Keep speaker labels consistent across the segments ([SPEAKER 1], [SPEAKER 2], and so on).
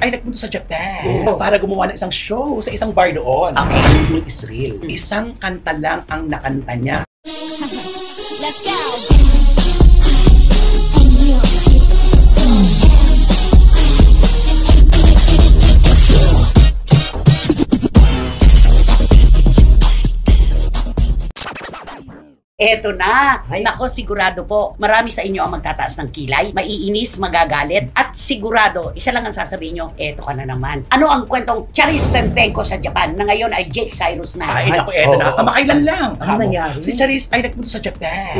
[SPEAKER 1] ay nagpunta sa Japan para gumawa ng isang show sa isang bar doon.
[SPEAKER 2] Okay.
[SPEAKER 1] Budol Israel. Isang kanta lang ang nakanta niya.
[SPEAKER 3] Let's go.
[SPEAKER 2] Eto na. Nako, sigurado po, marami sa inyo ang magtataas ng kilay, maiinis, magagalit, at sigurado, isa lang ang sasabihin nyo, eto ka na naman. Ano ang kwentong Charis Pempenko sa Japan na ngayon ay Jake Cyrus na?
[SPEAKER 1] Ay, naku, eto na. Kamakailan lang.
[SPEAKER 4] Ano nangyari?
[SPEAKER 1] Si Charis ay nagpunta sa Japan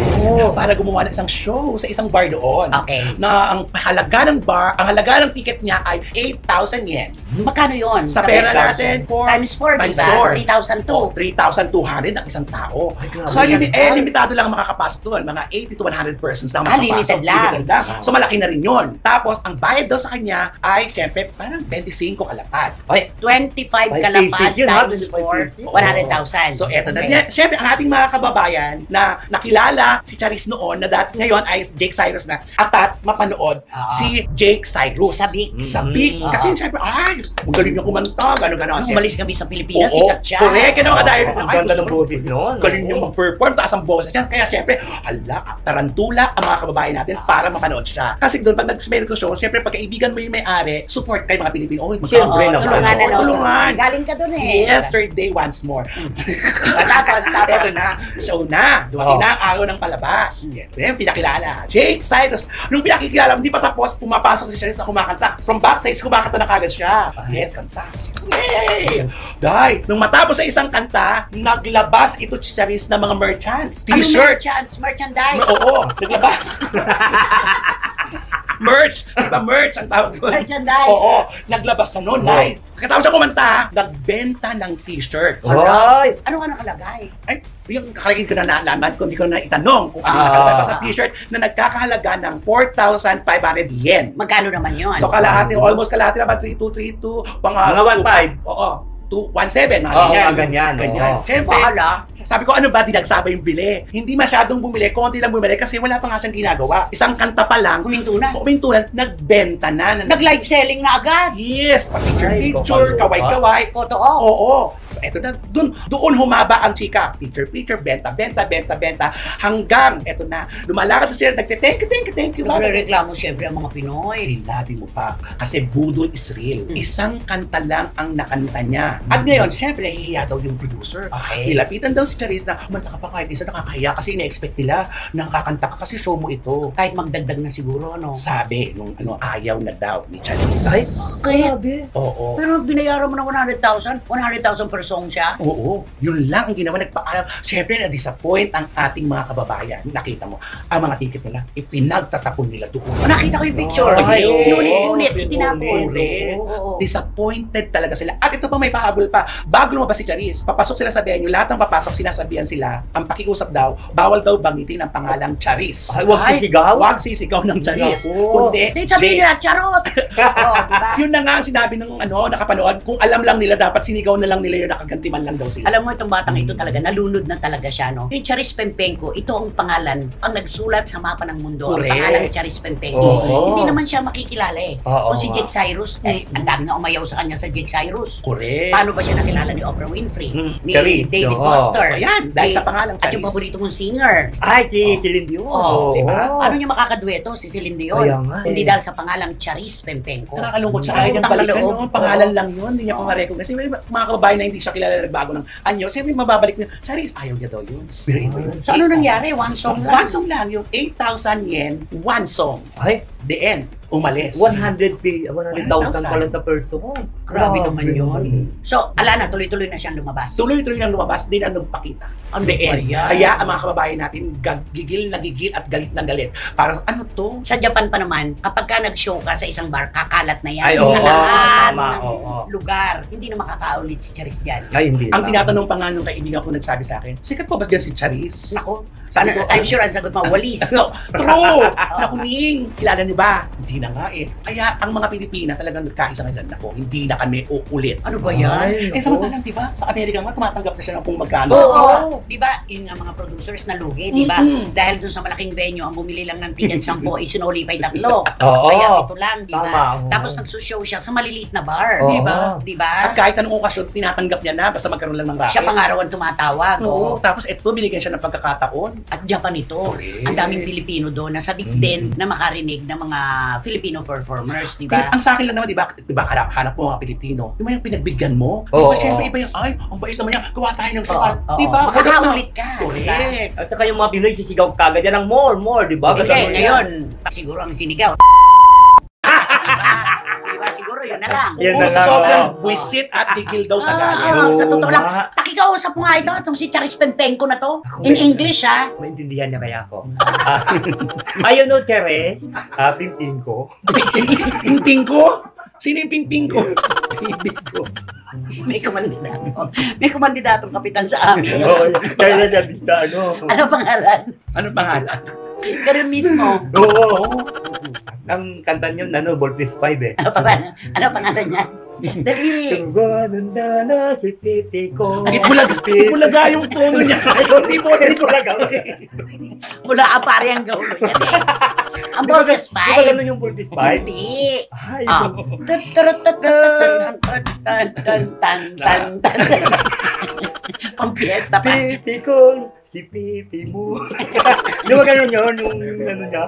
[SPEAKER 1] para gumawa ng isang show sa isang bar doon.
[SPEAKER 2] Okay.
[SPEAKER 1] Na ang halaga ng bar, ang halaga ng ticket niya ay 8,000 yen.
[SPEAKER 2] Magkano yon?
[SPEAKER 1] Sa pera natin,
[SPEAKER 2] Times 4,
[SPEAKER 1] times
[SPEAKER 2] diba?
[SPEAKER 1] 4.
[SPEAKER 2] 3,200.
[SPEAKER 1] 3,200 ang isang tao.
[SPEAKER 4] Ay, grabe.
[SPEAKER 1] So, limitado lang ang makakapasok doon. Mga 80 to 100 persons lang makakapasok.
[SPEAKER 2] Limited lang.
[SPEAKER 1] So, malaki na rin yun. Tapos, ang bayad daw sa kanya ay, syempre, parang 25 kalapad.
[SPEAKER 4] Ay,
[SPEAKER 2] 25
[SPEAKER 4] Five
[SPEAKER 2] kalapad
[SPEAKER 4] pieces yun, ha?
[SPEAKER 2] times
[SPEAKER 4] 25
[SPEAKER 2] 4, 100,000.
[SPEAKER 1] So, eto na.
[SPEAKER 2] Okay.
[SPEAKER 1] Siyempre, ang ating mga kababayan na nakilala si Charis noon, na ngayon ay Jake Cyrus na, atat mapanood si Jake Cyrus.
[SPEAKER 2] Sabik.
[SPEAKER 1] Sabik. Kasi siyempre, ay, magaling niya kumanta, gano'n-gano'n.
[SPEAKER 2] Umalis kami sa Pilipinas,
[SPEAKER 1] Oo,
[SPEAKER 2] sikat siya.
[SPEAKER 1] correct. Kaya naman dahil,
[SPEAKER 4] ang ganda ng boses noon.
[SPEAKER 1] galing niyang mag-perform, taas ang boses niya. Kaya siyempre, tarantula ang mga kababayan natin para mapanood siya. Kasi doon, pag nag-medical show, siyempre, pagkaibigan mo yung may-ari, support kayo mga Pilipino. Oy,
[SPEAKER 4] Siyempre naman.
[SPEAKER 2] tulungan na
[SPEAKER 1] Tulungan.
[SPEAKER 2] Galing ka doon eh.
[SPEAKER 1] Yesterday, once more.
[SPEAKER 2] Tapos.
[SPEAKER 1] Ito na, show na. Dumating na ang araw ng palabas. Yan, pinakilala. Jake Cyrus. Nung pinakikilala, hindi pa tapos, pumapasok si Charis na kumakanta. From backstage, kumakanta na kagad siya. Yes, kanta. Yay! Dahil, nung matapos sa isang kanta, naglabas ito si Charis ng mga merchants. T-shirt.
[SPEAKER 2] Merchandise.
[SPEAKER 1] Oo, naglabas. Merch! Diba merch ang tawag doon?
[SPEAKER 2] Merchandise.
[SPEAKER 1] Oo, naglabas na noon. Dahil, pagkatapos siya kumanta, nagbenta ng t-shirt.
[SPEAKER 4] Ay!
[SPEAKER 2] Ano ka nakalagay?
[SPEAKER 1] Ay, yung kakalagin ko na naalaman kung di ko na itanong kung ano nakalagay pa sa t-shirt na nagkakahalaga ng 4,500 yen.
[SPEAKER 2] Magkano naman yon?
[SPEAKER 1] So kalahati, almost kalahati naman, 3,232, mga
[SPEAKER 4] 1,500.
[SPEAKER 1] Oo, 2,1,700, mga
[SPEAKER 4] Oo,
[SPEAKER 1] ganyan.
[SPEAKER 4] ganyan. Oo.
[SPEAKER 1] Siyempre, sabi ko, ano ba, dinagsaba yung bili? Hindi masyadong bumili, konti lang bumili kasi wala pa nga siyang ginagawa. Isang kanta pa lang,
[SPEAKER 2] Huminto na.
[SPEAKER 1] nagbenta na.
[SPEAKER 2] Nag-live selling na agad.
[SPEAKER 1] Yes,
[SPEAKER 4] Ay,
[SPEAKER 1] picture, kaway-kaway.
[SPEAKER 2] Photo op.
[SPEAKER 1] Oo. So, eto na, doon humaba ang chika. Picture, benta, hanggang, eto na, lumalakad sa sila, thank you.
[SPEAKER 2] Nagre-reklamo siyempre ang mga Pinoy.
[SPEAKER 1] Sinabi mo pa, kasi Budol Israel, isang kanta lang ang nakanta niya. At ngayon, syempre, nahihiya daw yung producer.
[SPEAKER 2] Okay.
[SPEAKER 1] Nilapitan daw si Charis na, kumanta ka pa kahit isa, nakakahiya kasi ina-expect nila na kakanta ka kasi show mo ito.
[SPEAKER 2] Kahit magdagdag na siguro, ano?
[SPEAKER 1] Sabi, nung ayaw na daw ni Charis.
[SPEAKER 4] Ay,
[SPEAKER 2] Kaya,
[SPEAKER 4] grabe.
[SPEAKER 1] Oo.
[SPEAKER 2] pero binayaran mo ng 100,000 per song siya.
[SPEAKER 1] Oo, yun lang ang ginawa. Nagpaalam. Siyempre, na-disappoint ang ating mga kababayan. Nakita mo, ang mga ticket nila, ipinagtatapon nila doon.
[SPEAKER 2] Nakita ko yung picture.
[SPEAKER 1] Ay,
[SPEAKER 2] Unit, itinapon.
[SPEAKER 1] Correct.
[SPEAKER 2] Oo.
[SPEAKER 1] Disappointed talaga sila. At ito pa, may pahabol pa. Bago lumabas si Charis, papasok sila sa venue, lahat ng papasok, sinasabihan sila, ang pakiusap daw, bawal daw banggitin ang pangalang Charis.
[SPEAKER 4] Ay, wag sisigaw?
[SPEAKER 1] Wag sisigaw ng Charis.
[SPEAKER 4] Naku.
[SPEAKER 1] Kundi,
[SPEAKER 2] Hindi, sabihin nila, charot! Oo, diba?
[SPEAKER 1] yun na nga ang sinabi ng nakapanood, kung alam lang nila, dapat sinigaw na lang nila yun, nakaganti man lang daw sila.
[SPEAKER 2] Alam mo, itong batang ito talaga, nalunod na talaga siya, no? Yung Charis Pempenko, ito ang pangalan, ang nagsulat sa mapa ng mundo, ang
[SPEAKER 1] Correct.
[SPEAKER 2] pangalan Charis Pempenko.
[SPEAKER 4] Oo.
[SPEAKER 2] Hindi naman siya makikilala eh.
[SPEAKER 4] Oo,
[SPEAKER 2] Kung si Jake Cyrus, ang dami na umayaw sa kanya sa Jake Cyrus.
[SPEAKER 1] Correct.
[SPEAKER 2] Paano ba siya nakilala ni Oprah Winfrey? Ni
[SPEAKER 4] Charis,
[SPEAKER 2] David
[SPEAKER 4] oo.
[SPEAKER 2] Foster?
[SPEAKER 1] Ayan, dahil sa pangalang
[SPEAKER 2] At yung
[SPEAKER 1] Charis.
[SPEAKER 2] paborito mong singer.
[SPEAKER 4] Ay, si Celine Dion.
[SPEAKER 2] Oo.
[SPEAKER 1] Diba?
[SPEAKER 2] Paano niya makakadueto si Celine Dion?
[SPEAKER 4] Kaya nga
[SPEAKER 2] Hindi
[SPEAKER 4] eh.
[SPEAKER 2] dahil sa pangalang Charis Pempenko.
[SPEAKER 1] Nakakalungkot siya.
[SPEAKER 2] Ay,
[SPEAKER 1] Ayaw niyang
[SPEAKER 2] utang na
[SPEAKER 1] balikan.
[SPEAKER 2] loob.
[SPEAKER 1] No? Pangalan lang yun. Hindi niya pa ma-recognize. May mga kababayan na hindi siya kilala nagbago ng anyo. Siyempre, mababalik niya. Charis, ayaw niya daw yun. Biruin mo yun.
[SPEAKER 2] So ano nangyari? One song lang?
[SPEAKER 1] One song lang. Yung 8,000 yen, one song.
[SPEAKER 4] Ay,
[SPEAKER 1] The end. Umalis.
[SPEAKER 4] 100,000 pa lang sa person.
[SPEAKER 2] Grabe naman yun. So, ala na, tuloy-tuloy na siyang lumabas.
[SPEAKER 1] Tuloy-tuloy nang lumabas, din ang nagpakita. Ang the end.
[SPEAKER 2] Ayan.
[SPEAKER 1] Kaya ang mga kababayan natin, gigil na gigil at galit na galit. Parang, ano to?
[SPEAKER 2] Sa Japan pa naman, kapag ka nag-show ka sa isang bar, kakalat na yan.
[SPEAKER 4] Ay,
[SPEAKER 2] sa
[SPEAKER 4] oo,
[SPEAKER 2] lahat
[SPEAKER 4] tama,
[SPEAKER 2] ng
[SPEAKER 4] oo.
[SPEAKER 2] lugar. Hindi na makakaulit si Charis dyan.
[SPEAKER 4] Ay, hindi.
[SPEAKER 1] Ang tinatanong pa nga nung kaibigan ko nagsabi sa akin, sikat po ba dyan si Charis?
[SPEAKER 2] Nako,
[SPEAKER 1] Sabi ko,
[SPEAKER 2] I'm sure ang sagot mo, walis.
[SPEAKER 1] No, true! Naku, Ning, kilala niyo ba? Hindi Hindi na nga eh. Kaya ang mga Pilipina talagang nagkaisa ngayon ako. Hindi na kami uulit.
[SPEAKER 2] Ano ba yan?
[SPEAKER 1] Eh samantalang, di ba? Sa Amerika nga, tumatanggap na siya ng kung magkano.
[SPEAKER 2] Oo. Di ba? Yun nga mga producers na lugi, di ba?
[SPEAKER 1] Mm-mm.
[SPEAKER 2] Dahil dun sa malaking venue, ang bumili lang ng ticket 10, isinuli pa yung 3.
[SPEAKER 4] Oo.
[SPEAKER 2] Kaya ito lang, di ba?
[SPEAKER 4] Tama, oo.
[SPEAKER 2] Tapos nagsushow siya sa maliliit na bar,
[SPEAKER 4] Oo.
[SPEAKER 2] di ba? Di ba?
[SPEAKER 1] At kahit anong okasyon, tinatanggap niya na basta magkaroon lang ng racket.
[SPEAKER 2] Siya pangarawan tumatawag.
[SPEAKER 1] Oo. Tapos ito, binigyan siya ng pagkakataon.
[SPEAKER 2] At Japan ito.
[SPEAKER 1] Correct.
[SPEAKER 2] Ang daming Pilipino doon na sabik din na makarinig ng mga Filipino performers, di
[SPEAKER 1] Kaya
[SPEAKER 2] ba?
[SPEAKER 1] ang sa akin lang naman, di ba hanap mo mga Pilipino, yung pinagbigyan mo. Di
[SPEAKER 4] Oo.
[SPEAKER 1] ba, syempre iba yung, ay, ang bait naman yan, gawa tayo ng
[SPEAKER 2] Oo,
[SPEAKER 1] gawa.
[SPEAKER 2] oo.
[SPEAKER 1] Di ba?
[SPEAKER 2] Makakaulit ka. di ba?
[SPEAKER 1] Correct.
[SPEAKER 4] At saka yung mga Pinoy sisigaw kagad yan ng more, di ba?
[SPEAKER 2] Hindi,
[SPEAKER 4] Ganun yan.
[SPEAKER 2] ngayon, siguro ang sinigaw. Diba? Siguro yun na lang.
[SPEAKER 4] Yan
[SPEAKER 1] Oo,
[SPEAKER 4] na
[SPEAKER 1] sa
[SPEAKER 4] nga.
[SPEAKER 1] sobrang buwisit at tigil daw sa galit.
[SPEAKER 2] Ah, sa totoo lang.
[SPEAKER 4] Oo nga.
[SPEAKER 2] Pakikausap mo nga ito, itong si Charis Pempenko na to. In English, ha?
[SPEAKER 4] Maintindihan niya kaya ako. Ayun no, Cheres. Pimpin ko.
[SPEAKER 1] Pingping ko? Sino yung pingping ko? Pingping ko.
[SPEAKER 2] May kumandidato. May kumandidatong kapitan sa amin.
[SPEAKER 4] Oo, kaya na sabi sa ano.
[SPEAKER 2] Ano pangalan?
[SPEAKER 1] Ano pangalan?
[SPEAKER 2] Ganun mismo.
[SPEAKER 4] Oo. Ang kanta niyo, Voltes 5 eh.
[SPEAKER 2] Ano pangalan niya? Dali.
[SPEAKER 4] Tumananda na si Titi ko.
[SPEAKER 1] Itbulaga yung tono niya. Hindi po,
[SPEAKER 2] Mula apari ang gaulo niya. Ang Voltes
[SPEAKER 4] Di ba
[SPEAKER 2] 5.
[SPEAKER 4] ganun yung Voltes 5?
[SPEAKER 2] Hindi.
[SPEAKER 4] Ay,
[SPEAKER 2] Ah. Pampiesta pa.
[SPEAKER 4] Pipi ko, si Pipi mo. Di ba ganun yun, yung ano niya?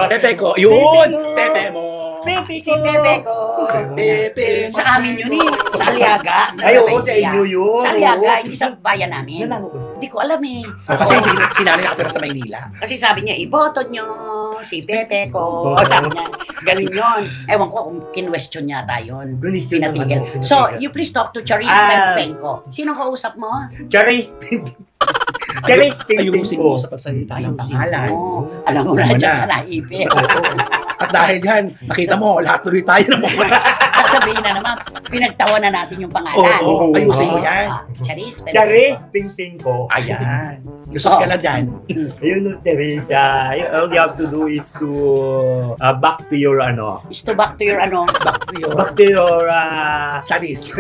[SPEAKER 1] Pepe ko. Yun! Pepe mo.
[SPEAKER 2] Si Pepe ko.
[SPEAKER 1] Pepe.
[SPEAKER 2] Sa amin yun eh. Sa Aliaga.
[SPEAKER 4] Ay, oo, sa inyo yun.
[SPEAKER 2] Sa Aliaga, hindi sa bayan namin.
[SPEAKER 4] Nalaman ko siya.
[SPEAKER 2] Hindi ko alam eh.
[SPEAKER 1] Kasi hindi si nanay nakatira sa Maynila.
[SPEAKER 2] Kasi sabi niya, iboto nyo si Pepe ko. O sabi niya, ganun yun. Ewan ko kung kinwestiyon niya tayo yun.
[SPEAKER 4] Gunisyon ng
[SPEAKER 2] Pinatigil.
[SPEAKER 4] ano,
[SPEAKER 2] So,
[SPEAKER 4] pinatigil.
[SPEAKER 2] you please talk to Charis
[SPEAKER 4] Ah.
[SPEAKER 2] Pempenko. Sinong kausap mo?
[SPEAKER 4] Charis Pimpin. Charis Pimpin
[SPEAKER 1] Ayusin
[SPEAKER 4] ko.
[SPEAKER 1] mo sa pagsalita ng
[SPEAKER 2] Ayusin
[SPEAKER 1] pangalan.
[SPEAKER 2] mo. Alam mo na,
[SPEAKER 1] Wala.
[SPEAKER 2] dyan ka naipit.
[SPEAKER 1] At dahil dyan, nakita mo, lahat tuloy tayo na mo.
[SPEAKER 2] Sasabihin na naman, pinagtawa na natin yung pangalan.
[SPEAKER 1] Oo, ayusin mo
[SPEAKER 2] Ah,
[SPEAKER 1] yan.
[SPEAKER 2] Charis Pempenko.
[SPEAKER 4] Charis Pimpin ko.
[SPEAKER 1] Ayan. Lusot ka na dyan.
[SPEAKER 4] Ayun no, Charis. All you have to do is to back to your ano.
[SPEAKER 2] Is to back to your ano.
[SPEAKER 1] Back to your
[SPEAKER 4] Back to your
[SPEAKER 1] Charis.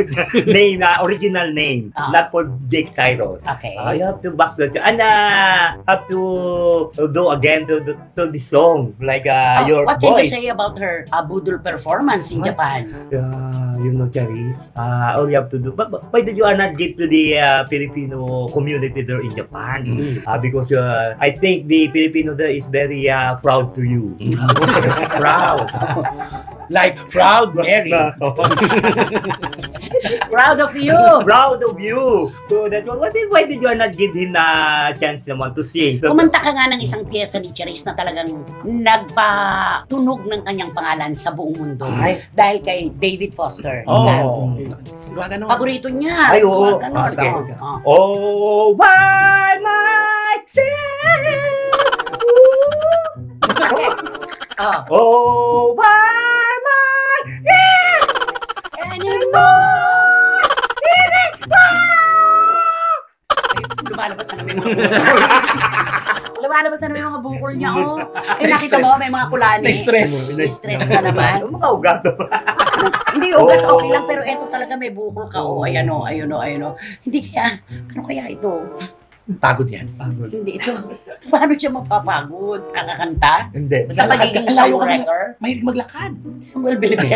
[SPEAKER 4] name, original name.
[SPEAKER 2] Ah.
[SPEAKER 4] Not for Jake Cyrus.
[SPEAKER 2] Okay.
[SPEAKER 4] You have to back to and have to do again to the song like your
[SPEAKER 2] What can
[SPEAKER 4] voice.
[SPEAKER 2] you say about her budol performance in
[SPEAKER 4] What?
[SPEAKER 2] Japan?
[SPEAKER 4] You know, Charis, all you have to do. But why did you not give to the Filipino community there in Japan? Because I think the Filipino there is very proud to you.
[SPEAKER 1] Proud. Like Proud Mary.
[SPEAKER 2] Proud of you!
[SPEAKER 4] Proud of you. So that's why did you not give him a chance naman to sing?
[SPEAKER 2] Kumanta ka nga ng isang pyesa ni Charis na talagang nagpatunog ng kanyang pangalan sa buong mundo.
[SPEAKER 4] Ay.
[SPEAKER 2] Dahil kay David Foster.
[SPEAKER 1] Oo. Gawa ganun.
[SPEAKER 2] Paborito niya.
[SPEAKER 4] Ay, oo.
[SPEAKER 2] Gawa ganon.
[SPEAKER 4] Sige.
[SPEAKER 2] Oo.
[SPEAKER 4] Oh, why might sing?
[SPEAKER 2] Oh.
[SPEAKER 4] Oh, why might
[SPEAKER 2] Anymore! Lumalabas na naman yung mga bukol. Lumalabas na naman yung mga bukol niya, oh. Eh, nakita mo, may mga kulani.
[SPEAKER 1] Na-stress.
[SPEAKER 2] Na-stress na naman.
[SPEAKER 4] Mga ugat.
[SPEAKER 2] Hindi, ugat
[SPEAKER 4] Oo.
[SPEAKER 2] okay lang, pero eto talaga may bukol ka, oh. Ayan, oh, ayun, oh, ayun, oh. Hindi kaya, ano kaya ito?
[SPEAKER 1] Pagod yan.
[SPEAKER 2] Hindi ito. Paano siya mapapagod? Kakakanta?
[SPEAKER 4] Hindi.
[SPEAKER 2] Sa
[SPEAKER 1] Lalakad
[SPEAKER 2] pagiging
[SPEAKER 1] kasi layo ka
[SPEAKER 2] songwriter?
[SPEAKER 1] Mahilig maglakad.
[SPEAKER 2] Samuel Bilibet.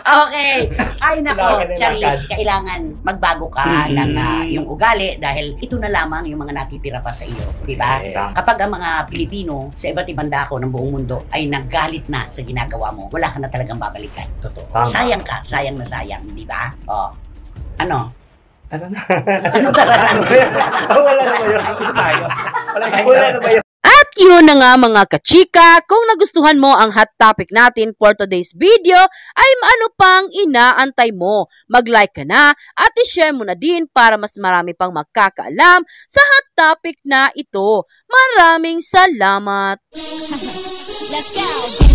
[SPEAKER 2] Okay. Ay
[SPEAKER 4] Kailangan
[SPEAKER 2] nako,
[SPEAKER 4] ng
[SPEAKER 2] Charis,
[SPEAKER 4] lakad.
[SPEAKER 2] kailangan magbago ka ng yung ugali dahil ito na lamang yung mga natitira pa sa iyo, di ba?
[SPEAKER 1] Yeah.
[SPEAKER 2] Kapag ang mga Pilipino sa iba't ibang dako ng buong mundo ay naggalit na sa ginagawa mo, wala ka na talagang babalikan.
[SPEAKER 1] Totoo.
[SPEAKER 4] Tama.
[SPEAKER 2] Sayang ka, sayang na sayang, di ba? Oh. Ano?
[SPEAKER 4] Ano na?
[SPEAKER 2] Ano talaga?
[SPEAKER 4] Wala na ba yun?
[SPEAKER 1] Isa tayo. Wala
[SPEAKER 4] Wala na ba yun?
[SPEAKER 5] At yun na nga mga kachika, kung nagustuhan mo ang hot topic natin for today's video, ay ano pang inaantay mo? Mag-like ka na at i-share mo na din para mas marami pang magkakaalam sa hot topic na ito. Maraming salamat!
[SPEAKER 3] Let's go.